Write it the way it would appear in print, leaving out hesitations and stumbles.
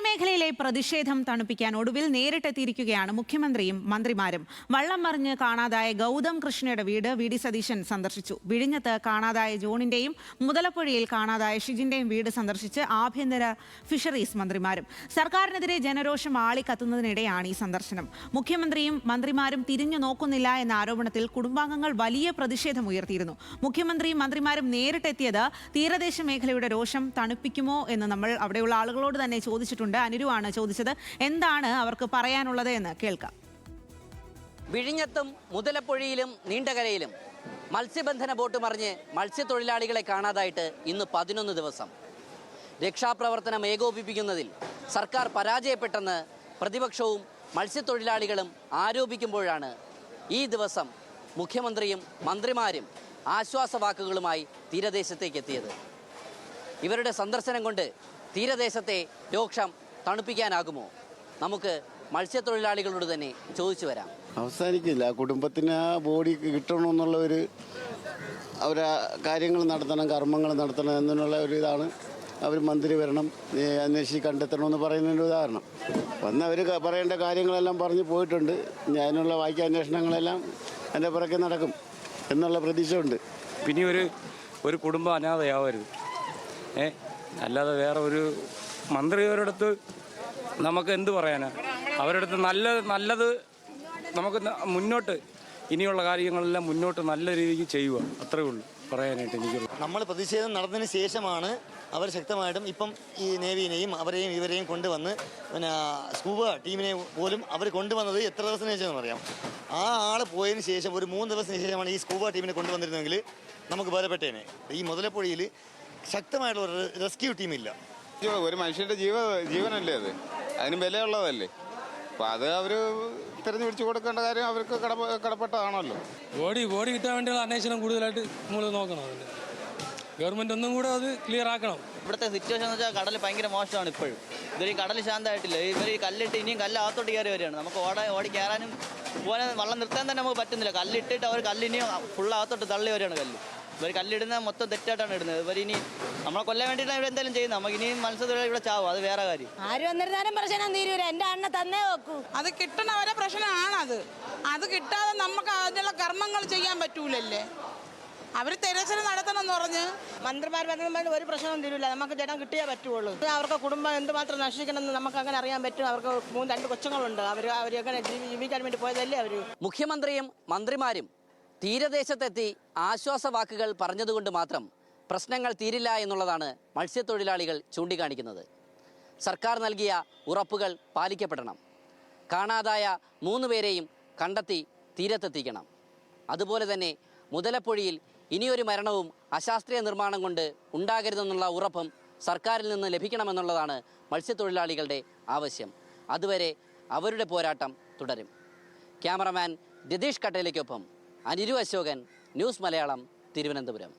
തീരമേഖലയിലെ പ്രതിഷേധം തണുപ്പിക്കാൻ ഒടുവിൽ നേരിട്ടെത്തിയിരിക്കുകയാണ് മുഖ്യമന്ത്രിയും മന്ത്രിമാരും. വള്ളം മറിഞ്ഞ് കാണാതായ ഗൗതം കൃഷ്ണയുടെ വീട് വി.ഡി. സതീശൻ സന്ദർശിച്ചു. വിഴിഞ്ഞത്ത് കാണാതായ ജോണിന്റെയും മുതലപ്പുഴയിൽ കാണാതായ ഷിജിന്റെയും വീട് സന്ദർശിച്ച് ആഭ്യന്തര ഫിഷറീസ് മന്ത്രിമാരും. സർക്കാരിനെതിരെ ജനരോഷം ആളിക്കത്തുന്നതിനിടെയാണ് ഈ സന്ദർശനം. മുഖ്യമന്ത്രിയും മന്ത്രിമാരും തിരിഞ്ഞു നോക്കുന്നില്ല എന്ന ആരോപണത്തിൽ കുടുംബാംഗങ്ങൾ വലിയ പ്രതിഷേധം ഉയർത്തിയിരുന്നു. മുഖ്യമന്ത്രിയും മന്ത്രിമാരും നേരിട്ടെത്തിയത് തീരദേശ മേഖലയുടെ രോഷം തണുപ്പിക്കുമോ എന്ന് നമ്മൾ അവിടെയുള്ള ആളുകളോട് തന്നെ ചോദിച്ചിട്ടുണ്ട്. അനുരുവാണ് ചോദിച്ചത്. എന്താണ് അവർക്ക് പറയാനുള്ളത് എന്ന് കേൾക്കാം. വിഴിഞ്ഞത്തും മുതലപ്പുഴയിലും നീണ്ടകരയിലും മത്സ്യബന്ധന ബോട്ട് മറിഞ്ഞ് മത്സ്യത്തൊഴിലാളികളെ കാണാതായിട്ട് ഇന്ന് 11 ദിവസം. രക്ഷാപ്രവർത്തനം ഏകോപിപ്പിക്കുന്നതിൽ സർക്കാർ പരാജയപ്പെട്ടെന്ന് പ്രതിപക്ഷവും മത്സ്യത്തൊഴിലാളികളും ആരോപിക്കുമ്പോഴാണ് ഈ ദിവസം മുഖ്യമന്ത്രിയും മന്ത്രിമാരും ആശ്വാസവാക്കുകളുമായി തീരദേശത്തേക്ക് എത്തിയത്. ഇവരുടെ സന്ദർശനം കൊണ്ട് തീരദേശത്തെ രോഷം തണുപ്പിക്കാനാകുമോ? നമുക്ക് മത്സ്യത്തൊഴിലാളികളോട് തന്നെ ചോദിച്ചു വരാം. അവസാനിക്കില്ല. കുടുംബത്തിന് ആ ബോഡി കിട്ടണമെന്നുള്ള അവരാ കാര്യങ്ങൾ നടത്തണം, കർമ്മങ്ങൾ നടത്തണം എന്നുള്ള ഒരു ഇതാണ്. അവർ മന്ത്രി വരണം, അന്വേഷിച്ച് കണ്ടെത്തണമെന്ന് പറയുന്നതിൻ്റെ ഉദാഹരണം. വന്ന് അവർ പറയേണ്ട കാര്യങ്ങളെല്ലാം പറഞ്ഞു പോയിട്ടുണ്ട്. അതിനുള്ള വായിക്ക അന്വേഷണങ്ങളെല്ലാം എൻ്റെ പുറകെ നടക്കും എന്നുള്ള പ്രതീക്ഷയുണ്ട്. പിന്നെ ഒരു കുടുംബം അനാഥയാവരുത്. അല്ലാതെ വേറെ ഒരു മന്ത്രിಯವരടുത്ത് നമുക്ക് എന്ത് പറയാനാ? അവരടുത്ത് നല്ലത് നമുക്ക് മുന്നോട്ട് ഇനിയുള്ള കാര്യങ്ങളെല്ലാം മുന്നോട്ട് നല്ല രീതിക്ക് ചെയ്യുക, അത്രേ ഉള്ളൂ പറയാനായിട്ട് എനിക്കുള്ളൂ. നമ്മൾ പ്രതിഷേധം നടന്നതിന് ശേഷമാണ് അവർ ശക്തമായിട്ടും ഇപ്പം ഈ നേവിനെയും അവരെയും ഇവരെയും കൊണ്ടുവന്ന് പിന്നെ സ്കൂബ ടീമിനെ പോലും അവർ കൊണ്ടുവന്നത് എത്ര ദിവസത്തിന് ശേഷം അറിയാം. ആ ആൾ പോയതിന് ശേഷം ഒരു 3 ദിവസത്തിന് ശേഷമാണ് ഈ സ്കൂബ ടീമിനെ കൊണ്ടുവന്നിരുന്നെങ്കിൽ നമുക്ക് ബലപ്പെട്ടേനെ. ഈ മുതലപ്പുഴയിൽ ശക്തമായിട്ടുള്ള ഒരു റെസ്ക്യൂ ടീമില്ല. ഒരു മനുഷ്യന്റെ ജീവനല്ലേ അത്, അതിന് വിലയുള്ളതല്ലേ. അപ്പം അത് അവർ തിരഞ്ഞുപിടിച്ച് കൊടുക്കേണ്ട കാര്യം അവർക്ക് കടപ്പെട്ടതാണല്ലോ. ബോഡി കിട്ടാൻ വേണ്ടിയുള്ള അന്വേഷണം കൂടുതലായിട്ട് നമ്മൾ നോക്കണം. അതിന് ഗവൺമെൻറ് ഒന്നും കൂടെ അത് ക്ലിയർ ആക്കണം. ഇവിടുത്തെ സിറ്റുവേഷൻ എന്ന് വെച്ചാൽ കടൽ ഭയങ്കര മോശമാണ്. ഇപ്പോഴും ഇവർ കടൽ ശാന്തമായിട്ടില്ല. ഇവർ കല്ലിട്ട് ഇനിയും കല്ലകത്തോട്ട് കയറി വരികയാണ്. നമുക്ക് ഓടി കയറാനും പോകാനും വള്ളം നിർത്താൻ തന്നെ നമുക്ക് പറ്റുന്നില്ല. കല്ലിട്ടിട്ട് അവർ കല്ലിനിയും ഫുള്ളകത്തോട്ട് തള്ളി വരികയാണ് കല്ല്. ഇവർ കല്ലിടുന്ന മൊത്തം തെറ്റായിട്ടാണ് ഇടുന്നത്. ഇവരിനി നമ്മളെ കൊല്ലാൻ വേണ്ടിയിട്ടാണ് ഇവിടെ എന്തെങ്കിലും ചെയ്യുന്നത്. നമുക്ക് ഇനിയും മത്സ്യത്തൊഴിലാളി ഇവിടെ ചാവും, അത് വേറെ കാര്യം. ആര് വന്നിരുന്നാലും പ്രശ്നം തീരൂല. എൻ്റെ അണ്ണ തന്നേ വെക്കൂ. അത് കിട്ടണവരെ പ്രശ്നമാണത്. അത് കിട്ടാതെ നമുക്ക് അതിനുള്ള കർമ്മങ്ങൾ ചെയ്യാൻ പറ്റൂലല്ലേ. അവർ തെരച്ചിൽ നടത്തണമെന്ന് പറഞ്ഞ് മന്ത്രിമാർ പറഞ്ഞ ഒരു പ്രശ്നവും തീരൂല. നമുക്ക് ജനം കിട്ടിയേ പറ്റുള്ളൂ. അവർക്ക് കുടുംബം എന്തുമാത്രം നശിക്കണമെന്ന് നമുക്ക് അങ്ങനെ അറിയാൻ പറ്റും. അവർക്ക് 2 കൊച്ചുങ്ങളുണ്ട്. അവരെങ്ങനെ ജീവിക്കാൻ വേണ്ടി പോയതല്ലേ അവർ. മുഖ്യമന്ത്രിയും മന്ത്രിമാരും തീരദേശത്തെത്തി ആശ്വാസവാക്കുകൾ പറഞ്ഞതുകൊണ്ട് മാത്രം പ്രശ്നങ്ങൾ തീരില്ല എന്നുള്ളതാണ് മത്സ്യത്തൊഴിലാളികൾ ചൂണ്ടിക്കാണിക്കുന്നത്. സർക്കാർ നൽകിയ ഉറപ്പുകൾ പാലിക്കപ്പെടണം. കാണാതായ 3 പേരെയും കണ്ടെത്തി തീരത്തെത്തിക്കണം. അതുപോലെ തന്നെ മുതലപ്പുഴയിൽ ഇനിയൊരു മരണവും അശാസ്ത്രീയ നിർമ്മാണം കൊണ്ട് ഉണ്ടാകരുതെന്നുള്ള ഉറപ്പും സർക്കാരിൽ നിന്ന് ലഭിക്കണമെന്നുള്ളതാണ് മത്സ്യത്തൊഴിലാളികളുടെ ആവശ്യം. അതുവരെ അവരുടെ പോരാട്ടം തുടരും. ക്യാമറമാൻ രതീഷ് കട്ടേലയ്ക്കൊപ്പം അനുരു അശോകൻ, ന്യൂസ് മലയാളം, തിരുവനന്തപുരം.